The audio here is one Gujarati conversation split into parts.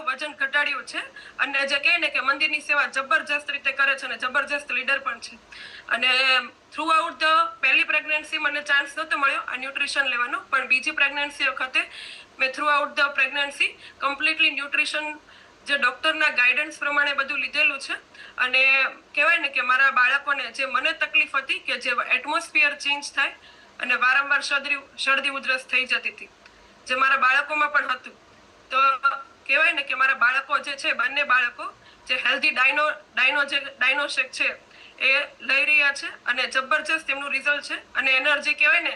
વજન ઘટાડ્યું છે અને જે કહે ને કે મંદિરની સેવા જબરજસ્ત રીતે કરે છે અને જબરજસ્ત લીડર પણ છે. અને થ્રુ આઉટ ધ પહેલી પ્રેગ્નન્સી મને ચાન્સ નહોતો મળ્યો આ ન્યુટ્રિશન લેવાનો, પણ બીજી પ્રેગ્નન્સી વખતે મેં through out the pregnancy completely nutrition જે ડૉક્ટરના ગાઈડન્સ પ્રમાણે બધું લીધેલું છે. અને કહેવાય ને કે મારા બાળકોને જે મને તકલીફ હતી કે જે એટમોસ્ફિયર ચેન્જ થાય અને વારંવાર શરદી ઉધરસ થઈ જતી હતી, જે મારા બાળકોમાં પણ હતું. તો કહેવાય ને કે મારા બાળકો જે છે, બંને બાળકો જે હેલ્ધી ડાયનોશેક છે એ લઈ રહ્યા છે અને જબરજસ્ત એમનું રિઝલ્ટ છે. અને એનર્જી કહેવાય ને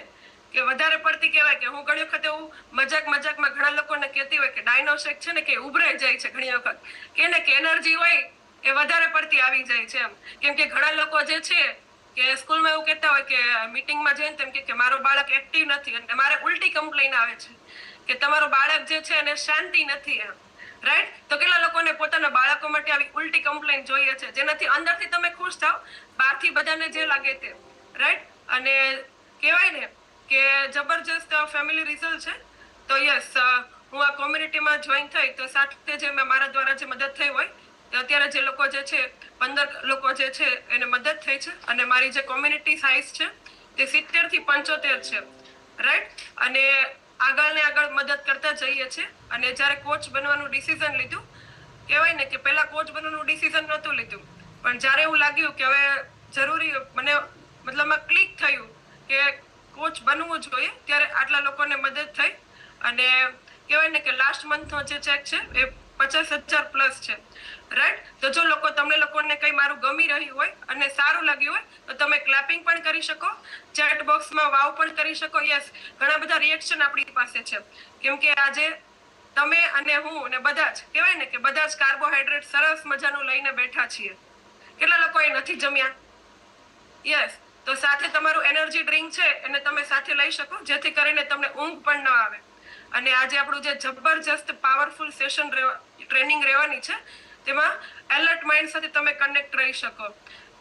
કે વધારે પડતી કહેવાય કે હું ઘણી વખત એવું મજાકમાં ઘણા લોકોને કહેતી હોય કે ડાયનોશેક છે ને કે ઉભરાઈ જાય છે ઘણી વખત, કે ને કે એનર્જી હોય એ વધારે પડતી આવી જાય છે એમ. કેમ કે ઘણા લોકો જે છે કે સ્કૂલમાં એવું કહેતા હોય કે મીટિંગમાં જઈને તેમ કે મારો બાળક એક્ટિવ નથી, અને મારે ઉલટી કમ્પ્લેન આવે છે કે તમારો બાળક જે છે એને શાંતિ નથી એમ, રાઈટ? તો કેટલા લોકોને પોતાના બાળકો માટે આવી ઉલટી કમ્પ્લેન જોઈએ છે, જેનાથી અંદરથી તમે ખુશ થાવ, બહારથી બધાને જે લાગે તે, રાઈટ? અને કહેવાય ને કે જબરજસ્ત ફેમિલી રિઝલ્ટ છે. તો યસ, હું આ કોમ્યુનિટીમાં જોઈન થઈ તો સાથે જે મારા દ્વારા જે મદદ થઈ હોય તો અત્યારે જે લોકો જે છે 15 લોકો જે છે એને મદદ થઈ છે. અને મારી જે કોમ્યુનિટી સાઇઝ છે તે 70 થી 75 છે, રાઈટ? અને આગળ ને આગળ મદદ કરતા જઈએ છીએ. અને જ્યારે કોચ બનવાનું ડિસિઝન લીધું, કહેવાય ને કે પહેલા કોચ બનવાનું ડિસિઝન નહોતું લીધું, પણ જ્યારે એવું લાગ્યું કે હવે જરૂરી મને મતલબમાં ક્લિક થયું કે કોચ બનવું જોઈએ, ત્યારે આટલા લોકોને મદદ થઈ. અને કહેવાય ને કે લાસ્ટ મંથનો જે ચેક છે એ 50,000 પ્લસ છે, રાઈટ? તો જો તમને લોકોને કંઈ મારું ગમી રહ્યું હોય અને સારું લાગ્યું હોય તો તમે ક્લેપિંગ પણ કરી શકો, ચેટ બોક્સમાં વાવ પણ કરી શકો. યસ, ઘણા બધા રિએક્શન આપણી પાસે છે, કેમ કે આજે તમે અને હું ને બધા જ કહેવાય ને કે બધા જ કાર્બોહાઈડ્રેટ સરસ મજાનું લઈને બેઠા છીએ. કેટલા લોકોએ નથી જમ્યા? યસ, તો સાથે તમારું એનર્જી ડ્રિંક છે એને તમે સાથે લઈ શકો, જેથી કરીને તમને ઊંઘ પણ ન આવે. અને આજે આપણું જે જબરજસ્ત પાવરફુલ સેશન ટ્રેનિંગ રહેવાની છે, તેમાં એલર્ટ માઇન્ડ સાથે તમે કનેક્ટ રહી શકો.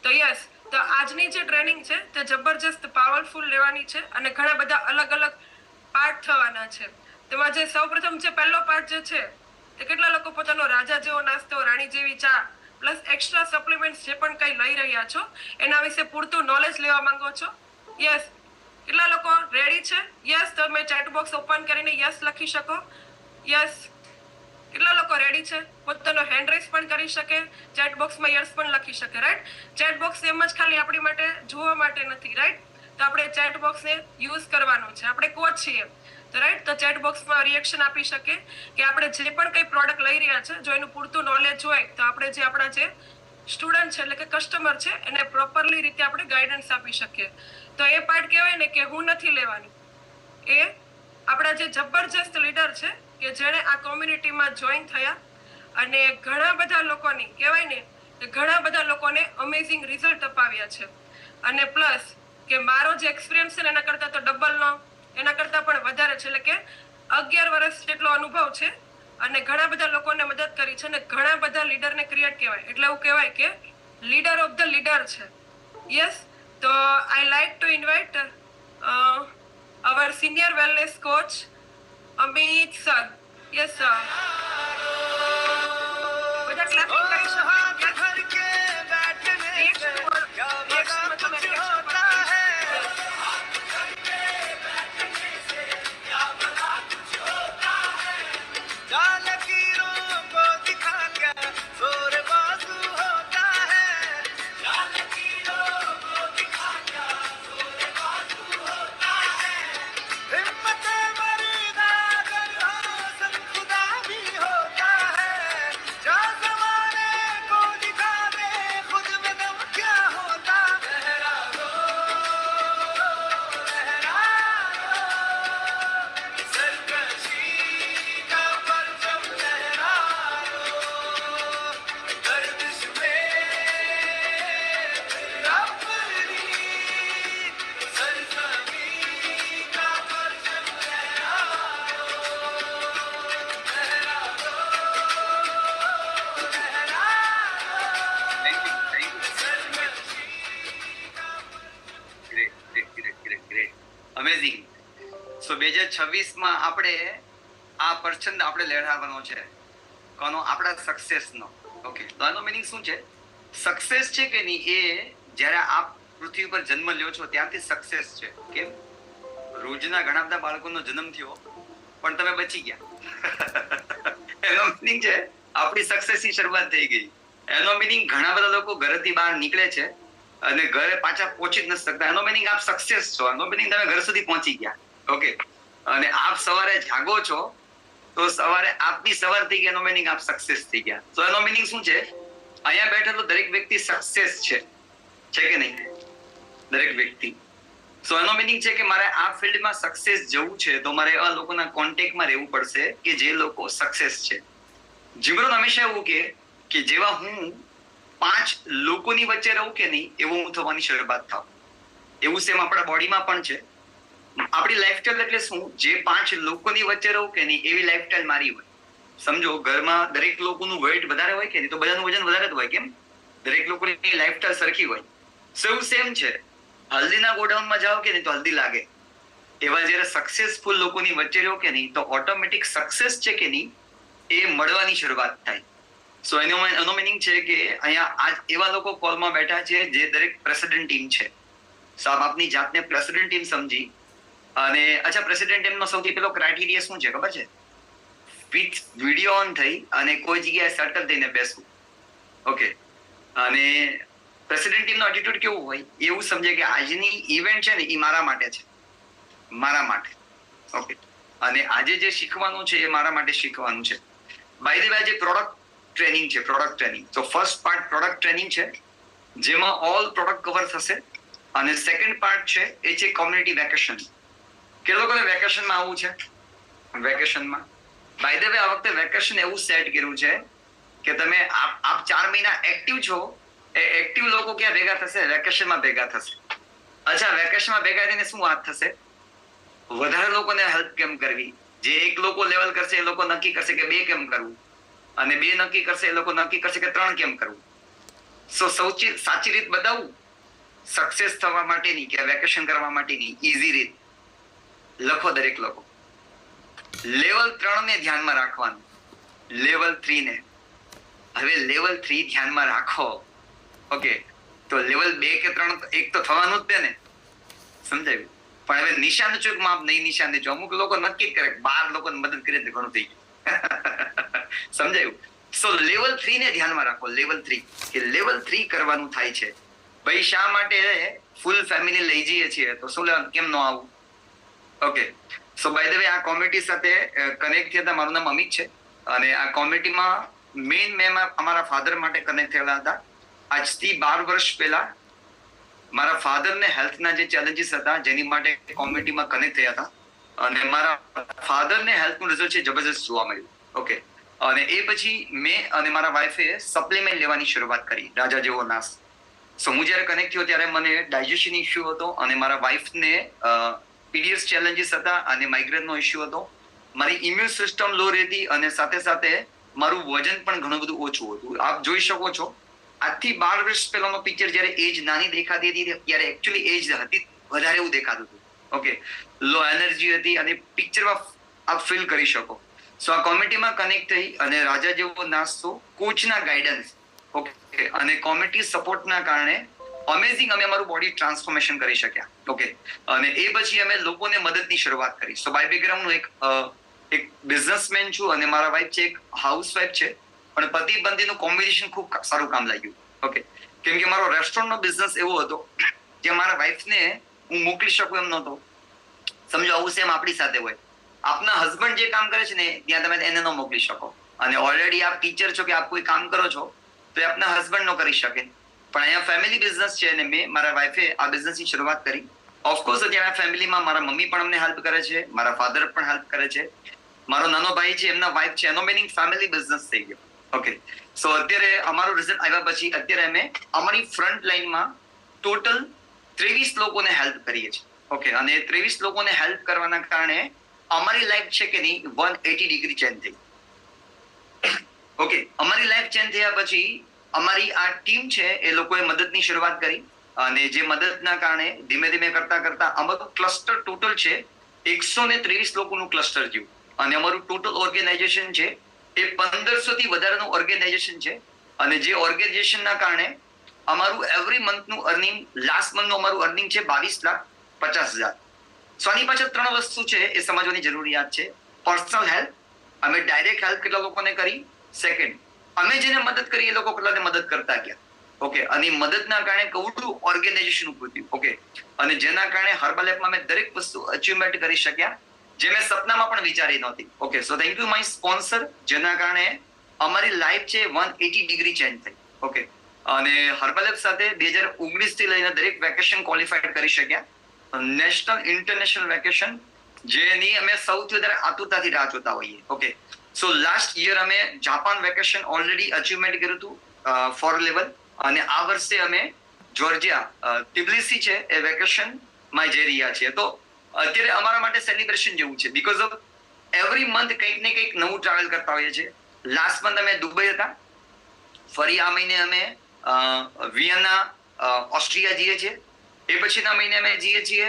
તો યસ, તો આજની જે ટ્રેનિંગ છે તે જબરજસ્ત પાવરફુલ રહેવાની છે અને ઘણા બધા અલગ અલગ પાર્ટ થવાના છે. તેમાં જે સૌપ્રથમ જે પહેલો પાર્ટ જે છે તે કેટલા લોકો પોતાનો રાજા જેવો નાસ્તો, રાણી જેવી ચા પ્લસ એક્સ્ટ્રા સપ્લિમેન્ટ્સ જે પણ કંઈ લઈ રહ્યા છો એના વિશે પૂરતું નોલેજ લેવા માંગો છો? યસ, કેટલા લોકો રેડી છે? યસ, તમે ચેટ બોક્સ ઓપન કરીને યસ લખી શકો. યસ, કેટલા લોકો રેડી છે? પોતાનો હેન્ડ રેઝ પણ કરી શકે, ચેટ બોક્સમાં યસ પણ લખી શકે, રાઈટ? ચેટ બોક્સ એમ જ ખાલી આપણી માટે જોવા માટે નથી, રાઈટ? તો આપણે ચેટ બોક્સને યુઝ કરવાનું છે. આપણે કોચ છીએ તો રાઈટ, તો ચેટ બોક્સમાં રિએક્શન આપી શકે કે આપણે જે પણ કંઈ પ્રોડક્ટ લઈ રહ્યા છે, જો એનું પૂરતું નોલેજ હોય તો આપણે જે આપણા જે સ્ટુડન્ટ છે એટલે કે કસ્ટમર છે એને પ્રોપરલી રીતે આપણે ગાઈડન્સ આપી શકીએ. તો એ પાર્ટ કહેવાય ને કે હું નથી લેવાની, એ આપણા જે જબરજસ્ત લીડર છે કે જેણે આ કોમ્યુનિટીમાં જોઈન થયા અને ઘણા બધા લોકોની કહેવાય ને કે ઘણા બધા લોકોને અમેઝિંગ રિઝલ્ટ અપાવ્યા છે. અને પ્લસ કે મારો જે એક્સપિરિયન્સ છે એના કરતાં તો ડબલનો, એના કરતાં પણ વધારે છે, એટલે કે 11 વર્ષ જેટલો અનુભવ છે અને ઘણા બધા લોકોને મદદ કરી છે અને ઘણા બધા લીડરને ક્રિએટ કહેવાય, એટલે એવું કહેવાય કે લીડર ઓફ ધ લીડર છે. યસ, તો I like to invite our senior wellness coach Amit sir. Yes sir. બધા ક્લેપિંગ કરી શકો. અમેઝિંગ. સો 2026 આપણે આ પરછંદ આપણે લહેરાવવાનો છે. કોનો? આપણા સક્સેસનો. ઓકે, તો આનો મિનિંગ શું છે? સક્સેસ છે કે નહીં એ જ્યારે આપ પૃથ્વી પર જન્મ લ્યો છો ત્યાંથી સક્સેસ છે. કેમ? રોજના ઘણા બધા બાળકોનો જન્મ થયો પણ તમે બચી ગયા. એનો મિનિંગ છે આપણી સક્સેસની શરૂઆત થઈ ગઈ. એનો મિનિંગ ઘણા બધા લોકો ઘરેથી બહાર નીકળે છે અને ઘરે પાછા પહોંચી જ નથી શકતા. એનો મિનિંગ આપ સક્સેસ છો. એનો મિનિંગ તમે ઘર સુધી પહોંચી ગયા. ઓકે, અને આપ સવારે જાગો છો તો સવારે આપની સવાર થઈ ગઈ, એનો મિનિંગ આપ સક્સેસ થઈ ગયા. તો એનો મિનિંગ શું છે? અહીંયા બેઠેલો દરેક વ્યક્તિ સક્સેસ છે કે નહીં? દરેક વ્યક્તિ. સો એનો મિનિંગ છે કે મારે આ ફિલ્ડમાં સક્સેસ જવું છે તો મારે એવા લોકોના કોન્ટેક્ટમાં રહેવું પડશે કે જે લોકો સક્સેસ છે. જીવન હંમેશા એવું કે જેવા હું 5 લોકોની વચ્ચે રહું કે નહીં એવું હું થવાની શરૂઆત થાવ. એવું સેમ આપણા બોડીમાં પણ છે. આપણી લાઈફસ્ટાઈલ એટલે શું? જે 5 લોકોની વચ્ચે રહું કે નહીં એવી લાઈફસ્ટાઈલ મારી હોય. સમજો, ઘરમાં દરેક લોકોનું વેઇટ વધારે હોય કે નહીં તો બધાનું વજન વધારે જ હોય. કેમ? દરેક લોકોની લાઈફસ્ટાઈલ સરખી હોય. સૌ સેમ છે. હલ્દીના ગોડાઉનમાં જાઓ કે નહીં તો હલ્દી લાગે. એવા જ્યારે સક્સેસફુલ લોકોની વચ્ચે રહ્યો કે નહીં તો ઓટોમેટિક સક્સેસ છે કે નહીં એ મળવાની શરૂઆત થાય. સો એનો મિનિંગ છે કે અહીંયા આજ એવા લોકો કોલમાં બેઠા છે જે દરેક પ્રેસિડેન્ટ ટીમ છે. સો આપ આપની જાતને પ્રેસિડેન્ટ ટીમ સમજી અને અચ્છા, પ્રેસિડેન્ટ ટીમનો સૌથી પહેલો ક્રાઇટેરિયા શું છે ખબર છે? વિડીયો ઓન થઈ અને કોઈ જગ્યાએ સેટલ થઈને બેસવું. ઓકે, અને પ્રેસિડેન્ટ ટીમનો એટીટ્યુડ કેવું હોય? એવું સમજે કે આજની ઇવેન્ટ છે ને એ મારા માટે છે, મારા માટે. ઓકે, અને આજે જે શીખવાનું છે એ મારા માટે શીખવાનું છે. બાય ધ વે, આજે પ્રોડક્ટ ટ્રેનિંગ છે, પ્રોડક્ટ ટ્રેનિંગ. તો ફર્સ્ટ પાર્ટ પ્રોડક્ટ ટ્રેનિંગ છે જેમાં ઓલ પ્રોડક્ટ કવર થશે અને સેકન્ડ પાર્ટ છે એ છે કોમ્યુનિટી વેકેશન. કે લોકોને વેકેશનમાં આવવું છે. વેકેશનમાં બાય ધ વે આ વખતે વેકેશન એવું સેટ કર્યું છે કે તમે આપ 4 મહિના એક્ટિવ છો. એ એક્ટિવ લોકો ક્યાં ભેગા થશે? વેકેશનમાં ભેગા થશે. અચ્છા, વેકેશનમાં ભેગા થઈને શું વાત થશે? વધારે લોકોને હેલ્પ કેમ કરવી? જે 1 લોકો લેવલ કરશે એ લોકો નક્કી કરશે કે 2 કેમ કરવું, અને 2 નક્કી કરશે એ લોકો નક્કી કરશે કે 3 કેમ કરવું. સો સૌથી સાચી રીત બતાવું સક્સેસ થવા માટેની કે વેકેશન કરવા માટેની ઈઝી રીત લખો દરેક લોકો. લેવલ 3 ને ધ્યાનમાં રાખવાનું, લેવલ 3 ને. હવે લેવલ 3 ધ્યાનમાં રાખો. ઓકે, તો લેવલ 2 કે 3 એક તો થવાનું જ ને, સમજાયું? પણ હવે નિશાન ચૂક માપ નહીં નિશાન દેજો. અમુક લોકો નક્કી કરે 12 લોકોને મદદ કરે તો ઘણું થઈ ગયું. સમજાયું? સો લેવલ 3 ને ધ્યાનમાં રાખો. લેવલ 3 કે લેવલ 3 કરવાનું થાય છે. ભાઈ શા માટે ફૂલ ફેમિલી લઈ જઈએ છીએ તો શું લેવાનું, કેમ ન આવું? Okay, so by the way આ કોમ્યુનિટી સાથે કનેક્ટ થયા હતા. મારું નામ અમિત છે અને આ કોમ્યુનિટીમાં મેં અમારા ફાધર માટે કનેક્ટ થયેલા હતા. આજથી 12 વર્ષ પહેલા મારા ફાધરને હેલ્થના જે ચેલેન્જીસ હતા જેની માટે કોમ્યુનિટીમાં કનેક્ટ થયા હતા અને મારા ફાધરને હેલ્થનું રિઝલ્ટ છે જબરજસ્ત જોવા મળ્યું. ઓકે, અને એ પછી મેં અને મારા વાઈફે સપ્લિમેન્ટ લેવાની શરૂઆત કરી, રાજા જેવો નાસ. સો હું જ્યારે કનેક્ટ થયો ત્યારે મને ડાયજેશન ઇસ્યુ હતો અને મારા વાઈફને પીડીએસ ચેલેન્જીસ હતા અને માઇગ્રેનનો ઇસ્યુ હતો. મારી ઇમ્યુન સિસ્ટમ લો રહેતી અને સાથે સાથે મારું વજન પણ ઘણું બધું ઓછું હતું. આપ જોઈ શકો છો આજથી 12 વર્ષ પહેલાનો પિક્ચર જ્યારે એજ નાની દેખાતી હતી ત્યારે એકચ્યુઅલી એજ હતી વધારે એવું દેખાતું હતું. ઓકે, લો એનર્જી હતી અને પિક્ચરમાં આપ ફીલ કરી શકો. સો આ કોમ્યુનિટીમાં કનેક્ટ થઈ અને રાજા જેવો નાસ્તો કોચના ગાઈડન્સ, ઓકે, અને કોમ્યુનિટી સપોર્ટના કારણે અમેઝિંગ અમે અમારું બોડી ટ્રાન્સફોર્મેશન કરી શક્યા. ઓકે, અને એ પછી અમે લોકોને મદદની શરૂઆત કરી. સો બાય બેકગ્રાઉન્ડ એક બિઝનેસમેન છું અને મારા વાઈફ છે એક હાઉસવાઈફ છે, પણ પતિ પત્નીનું કોમ્બિનેશન ખૂબ સારું કામ લાગ્યું. ઓકે, કેમ કે મારો રેસ્ટોરન્ટનો બિઝનેસ એવો હતો જે મારા વાઈફને હું મોકલી શકું એમ નહોતો. સમજો, આવું સેમ આપણી સાથે હોય. આપના હસબન્ડ જે કામ કરે છે ને ત્યાં તમે એને ન મોકલી શકો, અને ઓલરેડી આપ ટીચર છો કે આપ કોઈ કામ કરો છો તો એ આપના હસબન્ડ નો કરી શકે. પણ અહીંયા ફેમિલી બિઝનેસ છે અને મેં મારા વાઈફે આ બિઝનેસની શરૂઆત કરી. ઓફકોર્સ અત્યારે ફેમિલીમાં મારા મમ્મી પણ અમને હેલ્પ કરે છે, મારા ફાધર પણ હેલ્પ કરે છે, મારો નાનો ભાઈ છે એમના વાઈફ છે. એનો મિનિંગ ફેમિલી બિઝનેસ થઈ ગયો. ઓકે, સો અત્યારે અમારું રિઝલ્ટ આવ્યા પછી અત્યારે અમે અમારી ફ્રન્ટ લાઈનમાં ટોટલ 23 લોકોને હેલ્પ કરીએ છીએ. ઓકે, અને 23 લોકોને હેલ્પ કરવાના કારણે અમારી લાઈફ છે કે નહીં 180 ડિગ્રી ચેન્જ થઈ. ઓકે, અમારી લાઈફ ચેન્જ થયા પછી અમારી આ ટીમ છે એ લોકોએ મદદની શરૂઆત કરી અને જે મદદના કારણે ધીમે ધીમે કરતા કરતા અમારું ક્લસ્ટર ટોટલ છે 123 લોકોનું ક્લસ્ટર થયું અને અમારું ટોટલ ઓર્ગેનાઇઝેશન છે એ 1500 થી વધારેનું ઓર્ગેનાઇઝેશન છે અને જે ઓર્ગેનાઇઝેશનના કારણે અમારું એવરી મંથનું અર્નિંગ લાસ્ટ મંથનું અમારું અર્નિંગ છે 22,50,000. સો આની પાછળ 3 વસ્તુ છે એ સમજવાની જરૂરિયાત છે. પર્સનલ હેલ્પ, અમે ડાયરેક્ટ હેલ્પ કેટલા લોકોને કરી. સેકન્ડ, અમે જેને મદદ કરી એ લોકો કેટલાને મદદ કરતા ગયા. ઓકે, અને મદદના કારણે કવડું ઓર્ગેનાઇઝેશન ઉભું થયું. ઓકે, અને જેના કારણે હર્બલ એપમાં અમે દરેક વસ્તુ અચીવમેન્ટ કરી શક્યા જે મેં સપનામાં પણ વિચારી નહોતી. Okay, so thank you my sponsor, જેના કારણે અમારી લાઈફ છે 180 ડિગ્રી ચેન્જ થઈ. ઓકે, અને હર્બલ એપ સાથે 2019 થી લઈને દરેક વેકેશન ક્વોલિફાઈડ કરી શક્યા. નેશનલ ઇન્ટરનેશનલ વેકેશન જેની અમે સૌથી વધારે આતુરતાથી રાહ જોતા હોઈએ. ઓકે, સો લાસ્ટ યર અમે જાપાન વેકેશન ઓલરેડી અચીવમેન્ટ કર્યું હતું 4 લેવલ, અને આ વર્ષે અમે જોર્જિયા ટિબ્લિસી છે એ વેકેશન માં જઈ રહ્યા છીએ. તો અત્યારે અમારા માટે સેલિબ્રેશન જેવું છે, બીકોઝ ઓફ એવરી મંથ કંઈક ને કંઈક નવું ટ્રાવેલ કરતા હોઈએ છીએ. લાસ્ટ મંથ અમે દુબઈ હતા, ફરી આ મહિને અમે વિયના ઓસ્ટ્રિયા જઈએ છીએ, એ પછીના મહિને અમે જઈએ છીએ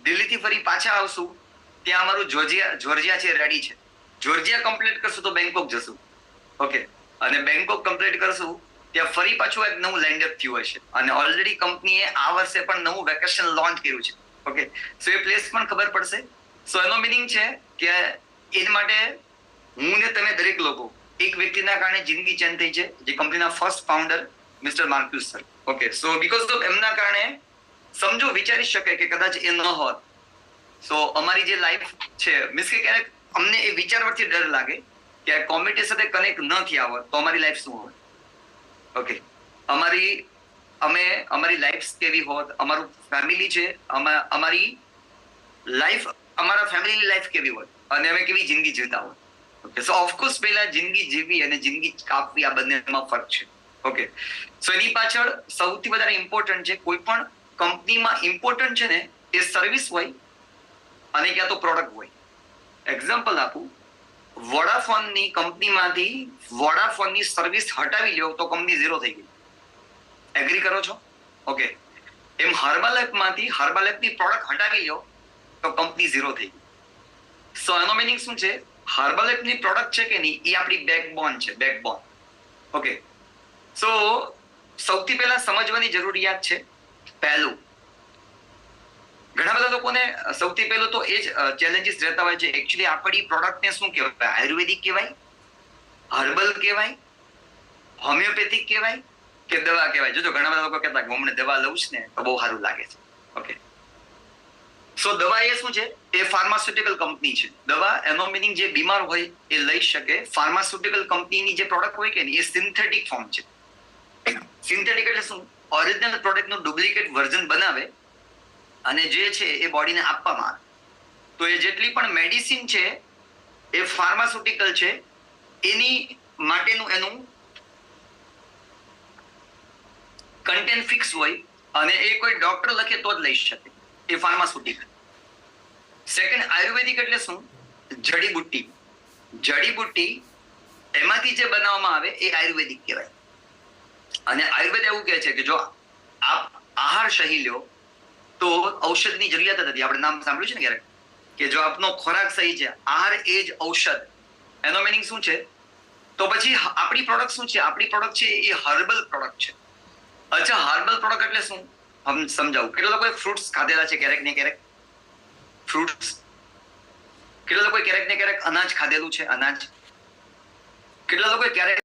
દિલ્હીથી ફરી પાછા આવશું. ત્યાં અમારું જોર્જિયા છે રેડી છે. જોર્જિયા કમ્પ્લીટ કરશું તો બેંકોક જશું. ઓકે, અને બેંકોક કમ્પ્લીટ કરશું ત્યાં ફરી પાછું એક નવું લેન્ડ અપ થયું હશે, અને ઓલરેડી કંપનીએ આ વર્ષે પણ નવું વેકેશન લોન્ચ કર્યું છે. ઓકે, સો એ પ્લેસ પણ ખબર પડશે. સો એનો મિનિંગ છે કે એના માટે હું ને તમે દરેક લોકો એક વ્યક્તિના કારણે જિંદગી ચેન્જ થઈ છે, જે કંપનીના first founder mister Marcus sir. Okay, so because of એમના કારણે સમજો વિચારી શકે કે કદાચ એ ન હોત સો અમારી જે લાઈફ છે, મીન્સ કે ક્યારેક અમને એ વિચારવાથી ડર લાગે કે આ કોમ્યુનિટી સાથે કનેક્ટ ન થયા હોત તો અમારી લાઈફ શું હોત. ઓકે, અમારી લાઈફ કેવી હોત, અમારું ફેમિલી છે, અમારી લાઈફ, અમારા ફેમિલીની લાઈફ કેવી હોત, અને અમે કેવી જિંદગી જીવતા હોત. ઓકે, સો ઓફકોર્સ પહેલા જિંદગી જીવવી અને જિંદગી કાપવી આ બંનેમાં ફરક છે. ઓકે, સો એની પાછળ સૌથી વધારે ઇમ્પોર્ટન્ટ છે, કોઈ પણ કંપનીમાં ઇમ્પોર્ટન્ટ છે ને એ સર્વિસ હોય અને ક્યાં તો પ્રોડક્ટ હોય. એક્ઝામ્પલ આપું, વોડાફોનની કંપનીમાંથી વોડાફોનની સર્વિસ હટાવી લ્યો તો કંપની ઝીરો થઈ ગઈ. એગ્રી કરો છો? ઓકે, એમ હર્બલ એપમાંથી હર્બલ એપની પ્રોડક્ટ હટાવી લ્યો તો કંપની ઝીરો થઈ ગઈ. સો એનો મિનિંગ શું છે? હર્બલ એપની પ્રોડક્ટ છે કે નહીં એ આપણી બેકબોન છે, બેકબોન. ઓકે, સો સૌથી પહેલા સમજવાની જરૂરિયાત છે. પહેલું, ઘણા બધા લોકોને સૌથી પહેલું તો એ જ ચેલેન્જીસ રહેતા હોય છે. એકચ્યુઅલી આપણી પ્રોડક્ટને શું કહેવાય? આયુર્વેદિક કહેવાય, હર્બલ કહેવાય, હોમિયોપેથિક કહેવાય કે દવા કહેવાય? જોજો ઘણા બધા લોકો કહેતા કે હું દવા લઉં છું ને તો બહુ સારું લાગે છે. ઓકે, સો દવા એ શું છે? એ ફાર્માસ્યુટિકલ કંપની છે. દવા એનો મિનિંગ જે બીમાર હોય એ લઈ શકે. ફાર્માસ્યુટિકલ કંપનીની જે પ્રોડક્ટ હોય કે નહીં એ સિન્થેટિક ફોર્મ છે. સિન્થેટિક એટલે શું? ઓરિજિનલ પ્રોડક્ટનું ડુપ્લિકેટ વર્ઝન બનાવે અને જે છે એ બોડીને આપવામાં આવે. તો એ જેટલી પણ મેડિસિન છે એ ફાર્માસ્યુટિકલ છે, એની માટેનું એનું કન્ટેન્ટ ફિક્સ હોય અને એ કોઈ ડોક્ટર લખે તો જ લઈ શકે. એ ફાર્માસ્યુટિકલ. સેકન્ડ, આયુર્વેદિક એટલે શું? જડીબુટ્ટી. જડીબુટ્ટી એમાંથી જે બનાવવામાં આવે એ આયુર્વેદિક કહેવાય. અને આયુર્વેદ એવું કહે છે કે જો આપ આહાર સહી લ્યો તો ઔષધની જરૂરિયાત જ નથી. આપણે નામ સાંભળ્યું છે ને ક્યારેક કે જો આપનો ખોરાક સહી છે, આહાર એ જ ઔષધ. એનો મિનિંગ શું છે? તો પછી આપણી પ્રોડક્ટ શું છે? આપણી પ્રોડક્ટ છે એ હર્બલ પ્રોડક્ટ છે. અચ્છા, હર્બલ પ્રોડક્ટ એટલે શું? હમ સમજાવું. કેટલા લોકોએ ફ્રૂટ્સ ખાધેલા છે? ક્યારેક ને ક્યારેક ફ્રૂટ્સ. કેટલા લોકોએ ક્યારેક ને ક્યારેક અનાજ ખાધેલું છે? અનાજ. કેટલા લોકોએ ક્યારેક